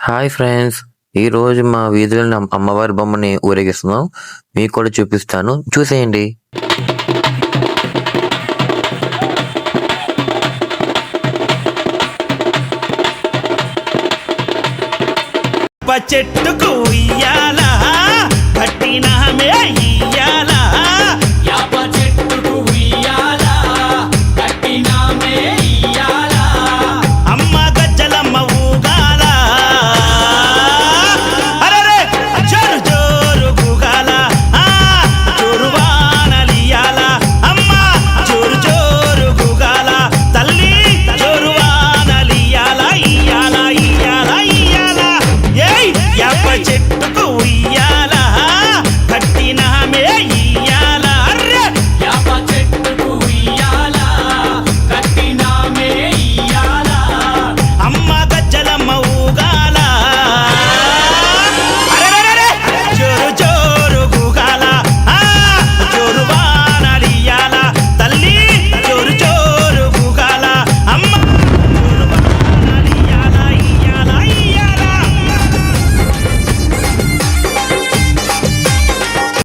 Hi friends! ఈరోజు మా వీధిలో అమ్మవారి బొమ్మని ఊరేగిస్తున్నాం. మీకు కూడా చూపిస్తాను, చూసేయండి. చెట్టుకు ఇయ్యాల కట్టినామే ఇయ్యాల